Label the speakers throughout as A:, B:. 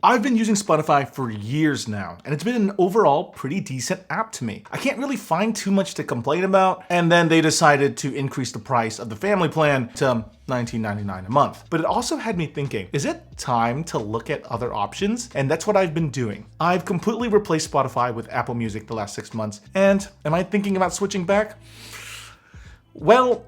A: I've been using Spotify for years now, and it's been an overall pretty decent app to me. I can't really find too much to complain about, and then they decided to increase the price of the family plan to $19.99 a month. But it also had me thinking, is it time to look at other options? And that's what I've been doing. I've completely replaced Spotify with Apple Music the last 6 months, and am I thinking about switching back? Well,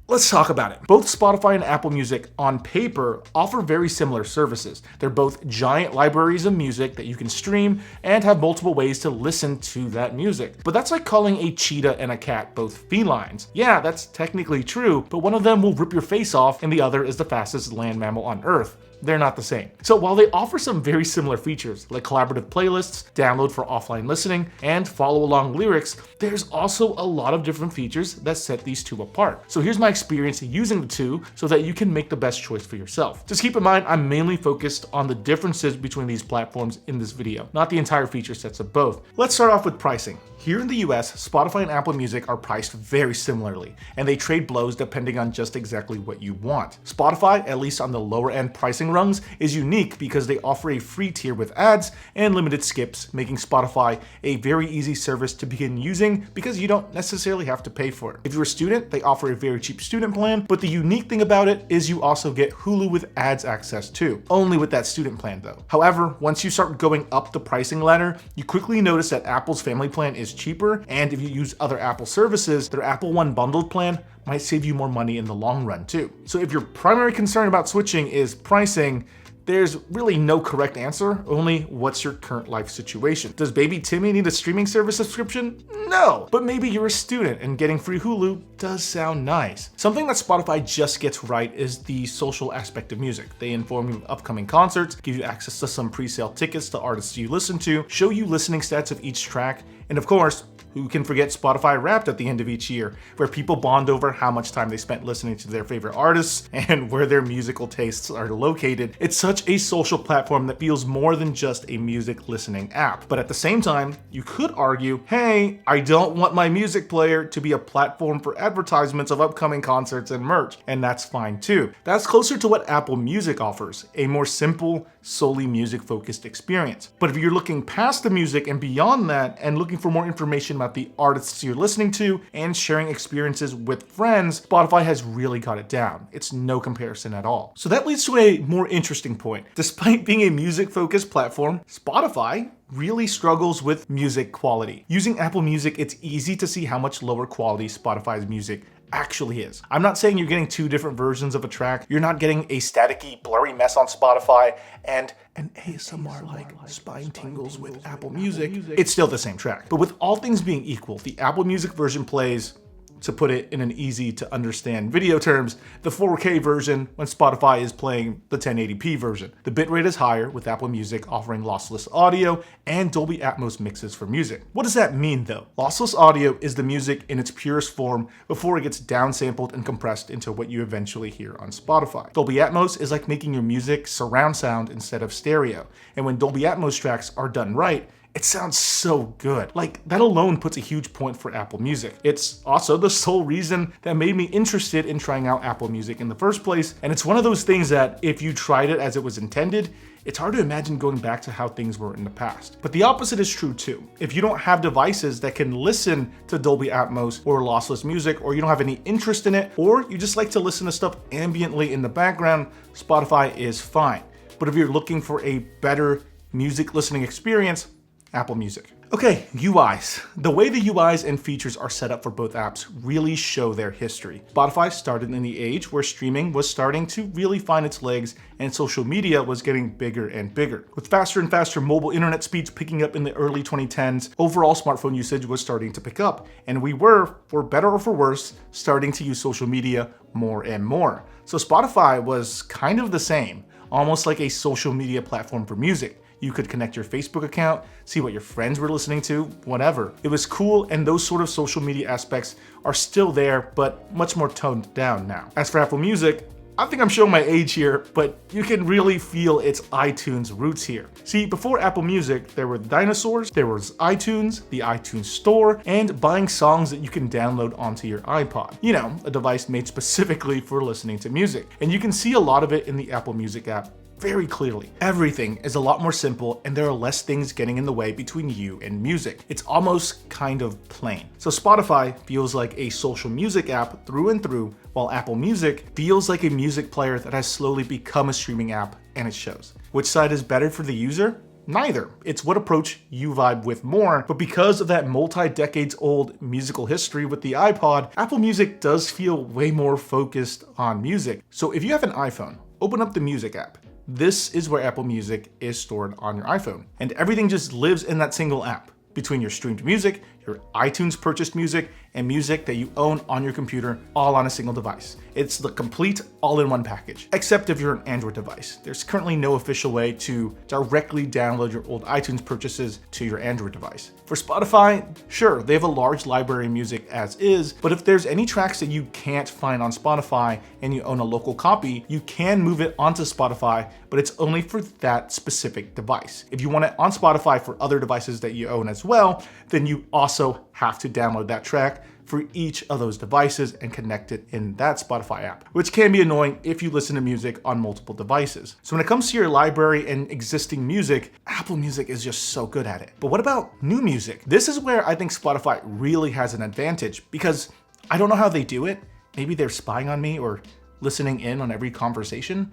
A: let's talk about it. Both Spotify and Apple Music on paper offer very similar services. They're both giant libraries of music that you can stream and have multiple ways to listen to that music. But that's like calling a cheetah and a cat both felines. Yeah, that's technically true, but one of them will rip your face off and the other is the fastest land mammal on Earth. They're not the same. So while they offer some very similar features like collaborative playlists, download for offline listening, and follow along lyrics, there's also a lot of different features that set these two apart. So here's my experience using the two so that you can make the best choice for yourself. Just keep in mind, I'm mainly focused on the differences between these platforms in this video, not the entire feature sets of both. Let's start off with pricing. Here in the US, Spotify and Apple Music are priced very similarly, and they trade blows depending on just exactly what you want. Spotify, at least on the lower end pricing rungs, is unique because they offer a free tier with ads and limited skips, making Spotify a very easy service to begin using because you don't necessarily have to pay for it. If you're a student, they offer a very cheap student plan, but the unique thing about it is you also get Hulu with ads access too, only with that student plan though. However, once you start going up the pricing ladder, you quickly notice that Apple's family plan is cheaper, and if you use other Apple services, their Apple One bundled plan might save you more money in the long run too. So if your primary concern about switching is pricing, there's really no correct answer, only what's your current life situation. Does baby Timmy need a streaming service subscription? No, but maybe you're a student and getting free Hulu does sound nice. Something that Spotify just gets right is the social aspect of music. They inform you of upcoming concerts, give you access to some pre-sale tickets to artists you listen to, show you listening stats of each track, and of course, who can forget Spotify Wrapped at the end of each year, where people bond over how much time they spent listening to their favorite artists and where their musical tastes are located. It's such a social platform that feels more than just a music listening app. But at the same time, you could argue, hey, I don't want my music player to be a platform for advertisements of upcoming concerts and merch, and that's fine too. That's closer to what Apple Music offers, a more simple, solely music-focused experience. But if you're looking past the music and beyond that and looking for more information about the artists you're listening to and sharing experiences with friends, Spotify has really got it down. It's no comparison at all. So that leads to a more interesting point. Despite being a music-focused platform, Spotify really struggles with music quality. Using Apple Music, it's easy to see how much lower quality Spotify's music actually is. I'm not saying you're getting two different versions of a track. You're not getting a staticky, blurry mess on Spotify and an ASMR like spine tingles with Apple Music. It's still the same track. But with all things being equal, the Apple Music version plays, to put it in an easy to understand video terms, the 4K version when Spotify is playing the 1080p version. The bitrate is higher with Apple Music offering lossless audio and Dolby Atmos mixes for music. What does that mean though? Lossless audio is the music in its purest form before it gets downsampled and compressed into what you eventually hear on Spotify. Dolby Atmos is like making your music surround sound instead of stereo. And when Dolby Atmos tracks are done right, it sounds so good. Like, that alone puts a huge point for Apple Music. It's also the sole reason that made me interested in trying out Apple Music in the first place, and it's one of those things that if you tried it as it was intended, it's hard to imagine going back to how things were in the past. But the opposite is true too. If you don't have devices that can listen to Dolby Atmos or lossless music, or you don't have any interest in it, or you just like to listen to stuff ambiently in the background, Spotify is fine. But if you're looking for a better music listening experience, Apple Music. Okay, UIs. The way the UIs and features are set up for both apps really show their history. Spotify started in the age where streaming was starting to really find its legs and social media was getting bigger and bigger. With faster and faster mobile internet speeds picking up in the early 2010s, overall smartphone usage was starting to pick up, and we were, for better or for worse, starting to use social media more and more. So Spotify was kind of the same, almost like a social media platform for music. You could connect your Facebook account, see what your friends were listening to, whatever. It was cool, and those sort of social media aspects are still there, but much more toned down now. As for Apple Music, I think I'm showing my age here, but you can really feel its iTunes roots here. See, before Apple Music, there were the dinosaurs, there was iTunes, the iTunes Store, and buying songs that you can download onto your iPod. You know, a device made specifically for listening to music. And you can see a lot of it in the Apple Music app very clearly. Everything is a lot more simple and there are less things getting in the way between you and music. It's almost kind of plain. So Spotify feels like a social music app through and through, while Apple Music feels like a music player that has slowly become a streaming app, and it shows. Which side is better for the user? Neither. It's what approach you vibe with more, but because of that multi-decades old musical history with the iPod, Apple Music does feel way more focused on music. So if you have an iPhone, open up the Music app. This is where Apple Music is stored on your iPhone, and everything just lives in that single app. Between your streamed music, your iTunes purchased music, and music that you own on your computer, all on a single device. It's the complete all-in-one package, except if you're an Android device. There's currently no official way to directly download your old iTunes purchases to your Android device. For Spotify, sure, they have a large library of music as is, but if there's any tracks that you can't find on Spotify and you own a local copy, you can move it onto Spotify, but it's only for that specific device. If you want it on Spotify for other devices that you own as well, then you also have to download that track for each of those devices and connect it in that Spotify app, which can be annoying if you listen to music on multiple devices. So when it comes to your library and existing music, Apple Music is just so good at it. But what about new music? This is where I think Spotify really has an advantage, because I don't know how they do it. Maybe they're spying on me or listening in on every conversation,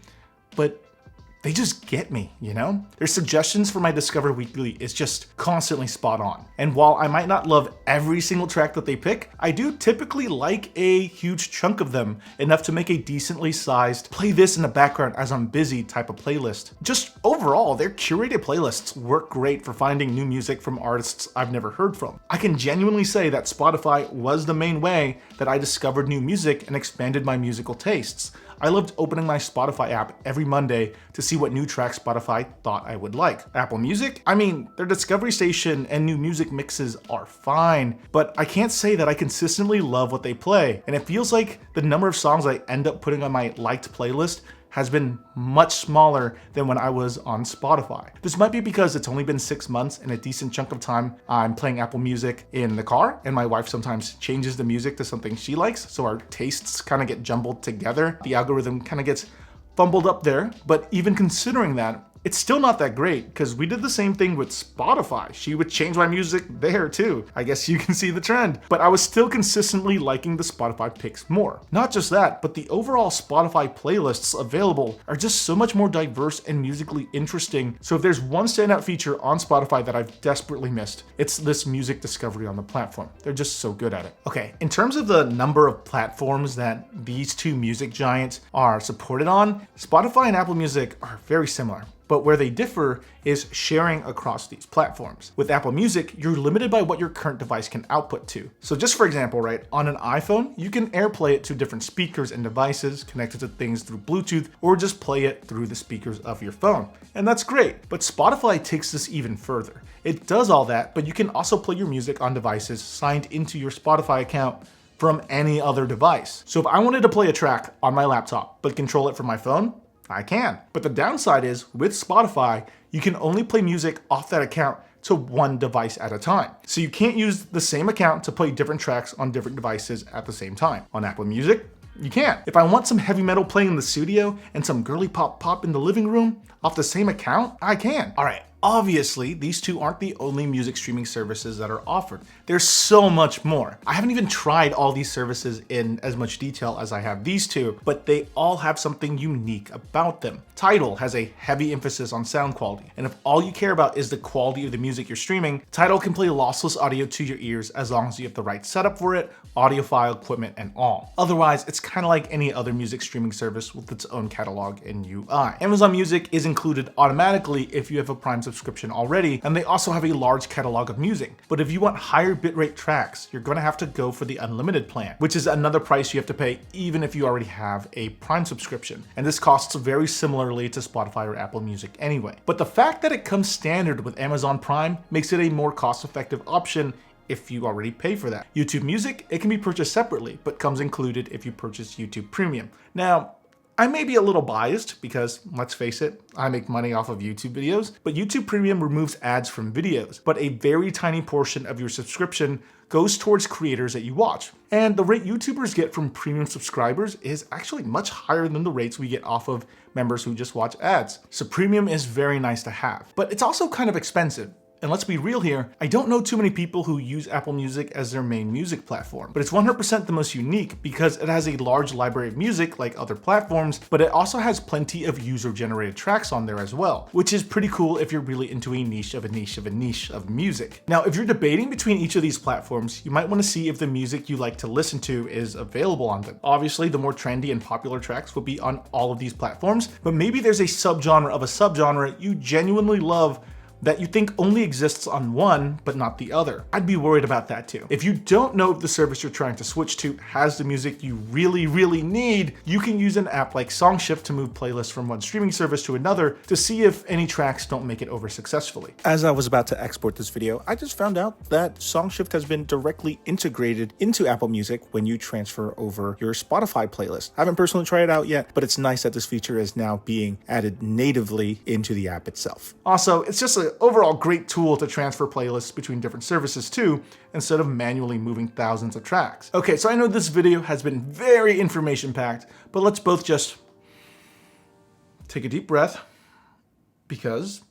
A: but they just get me, you know? Their suggestions for my Discover Weekly is just constantly spot on. And while I might not love every single track that they pick, I do typically like a huge chunk of them, enough to make a decently sized play this in the background as I'm busy type of playlist. Just overall, their curated playlists work great for finding new music from artists I've never heard from. I can genuinely say that Spotify was the main way that I discovered new music and expanded my musical tastes. I loved opening my Spotify app every Monday to see what new tracks Spotify thought I would like. Apple Music? I mean, their Discovery Station and new music mixes are fine, but I can't say that I consistently love what they play, and it feels like the number of songs I end up putting on my liked playlist has been much smaller than when I was on Spotify. This might be because it's only been 6 months and a decent chunk of time I'm playing Apple Music in the car, and my wife sometimes changes the music to something she likes, so our tastes kind of get jumbled together. The algorithm kind of gets fumbled up there, but even considering that, it's still not that great, because we did the same thing with Spotify. She would change my music there too. I guess you can see the trend. But I was still consistently liking the Spotify picks more. Not just that, but the overall Spotify playlists available are just so much more diverse and musically interesting. So if there's one standout feature on Spotify that I've desperately missed, it's this music discovery on the platform. They're just so good at it. Okay, in terms of the number of platforms that these two music giants are supported on, Spotify and Apple Music are very similar. But where they differ is sharing across these platforms. With Apple Music, you're limited by what your current device can output to. So just for example, right, on an iPhone, you can AirPlay it to different speakers and devices connected to things through Bluetooth, or just play it through the speakers of your phone. And that's great, but Spotify takes this even further. It does all that, but you can also play your music on devices signed into your Spotify account from any other device. So if I wanted to play a track on my laptop, but control it from my phone, I can. But the downside is, with Spotify, you can only play music off that account to one device at a time. So you can't use the same account to play different tracks on different devices at the same time. On Apple Music, you can. If I want some heavy metal playing in the studio and some girly pop in the living room off the same account, I can. All right. Obviously, these two aren't the only music streaming services that are offered. There's so much more. I haven't even tried all these services in as much detail as I have these two, but they all have something unique about them. Tidal has a heavy emphasis on sound quality, and if all you care about is the quality of the music you're streaming, Tidal can play lossless audio to your ears as long as you have the right setup for it, audiophile equipment and all. Otherwise, it's kind of like any other music streaming service with its own catalog and UI. Amazon Music is included automatically if you have a Prime subscription already, and they also have a large catalog of music. But if you want higher bitrate tracks, you're going to have to go for the unlimited plan, which is another price you have to pay even if you already have a Prime subscription. And this costs very similarly to Spotify or Apple Music anyway. But the fact that it comes standard with Amazon Prime makes it a more cost-effective option if you already pay for that. YouTube Music, it can be purchased separately, but comes included if you purchase YouTube Premium. Now, I may be a little biased because, let's face it, I make money off of YouTube videos, but YouTube Premium removes ads from videos, but a very tiny portion of your subscription goes towards creators that you watch. And the rate YouTubers get from premium subscribers is actually much higher than the rates we get off of members who just watch ads. So premium is very nice to have, but it's also kind of expensive. And let's be real here, I don't know too many people who use Apple Music as their main music platform, but it's 100% the most unique because it has a large library of music like other platforms, but it also has plenty of user-generated tracks on there as well, which is pretty cool if you're really into a niche of a niche of a niche of music. Now, if you're debating between each of these platforms, you might want to see if the music you like to listen to is available on them. Obviously, the more trendy and popular tracks will be on all of these platforms, but maybe there's a subgenre of a subgenre you genuinely love that you think only exists on one, but not the other. I'd be worried about that too. If you don't know if the service you're trying to switch to has the music you really need, you can use an app like SongShift to move playlists from one streaming service to another to see if any tracks don't make it over successfully. As I was about to export this video, I just found out that SongShift has been directly integrated into Apple Music when you transfer over your Spotify playlist. I haven't personally tried it out yet, but it's nice that this feature is now being added natively into the app itself. Also, it's just an overall great tool to transfer playlists between different services too, instead of manually moving thousands of tracks. Okay, so I know this video has been very information packed, but let's both just take a deep breath because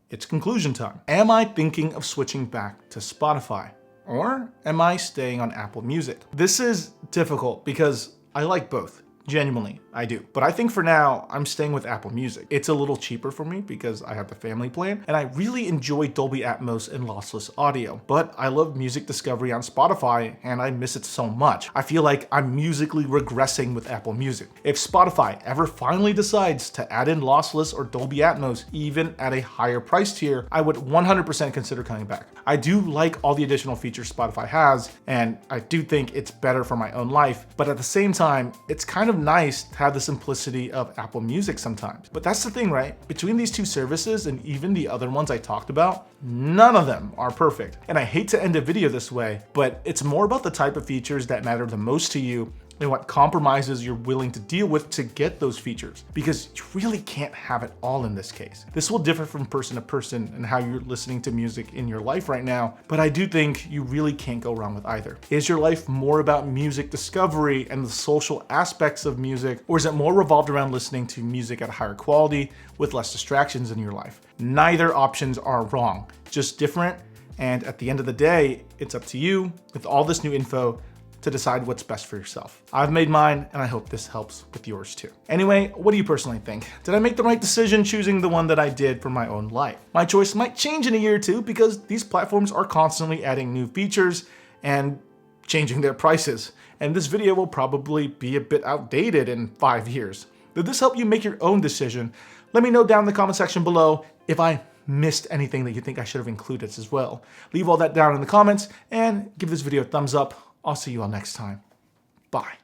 A: it's conclusion time. Am I thinking of switching back to Spotify? Or am I staying on Apple Music? This is difficult because I like both. Genuinely, I do. But I think for now, I'm staying with Apple Music. It's a little cheaper for me because I have the family plan, and I really enjoy Dolby Atmos and lossless audio. But I love music discovery on Spotify, and I miss it so much. I feel like I'm musically regressing with Apple Music. If Spotify ever finally decides to add in lossless or Dolby Atmos, even at a higher price tier, I would 100% consider coming back. I do like all the additional features Spotify has, and I do think it's better for my own life, but at the same time, it's kind of nice to have the simplicity of Apple Music sometimes. But that's the thing, right? Between these two services and even the other ones I talked about, none of them are perfect. And I hate to end a video this way, but it's more about the type of features that matter the most to you and what compromises you're willing to deal with to get those features, because you really can't have it all in this case. This will differ from person to person and how you're listening to music in your life right now, but I do think you really can't go wrong with either. Is your life more about music discovery and the social aspects of music, or is it more revolved around listening to music at a higher quality with less distractions in your life? Neither options are wrong, just different, and at the end of the day, it's up to you with all this new info to decide what's best for yourself. I've made mine, and I hope this helps with yours too. Anyway, what do you personally think? Did I make the right decision choosing the one that I did for my own life? My choice might change in a year or two because these platforms are constantly adding new features and changing their prices. And this video will probably be a bit outdated in 5 years. Did this help you make your own decision? Let me know down in the comment section below if I missed anything that you think I should have included as well. Leave all that down in the comments and give this video a thumbs up. I'll see you all next time. Bye.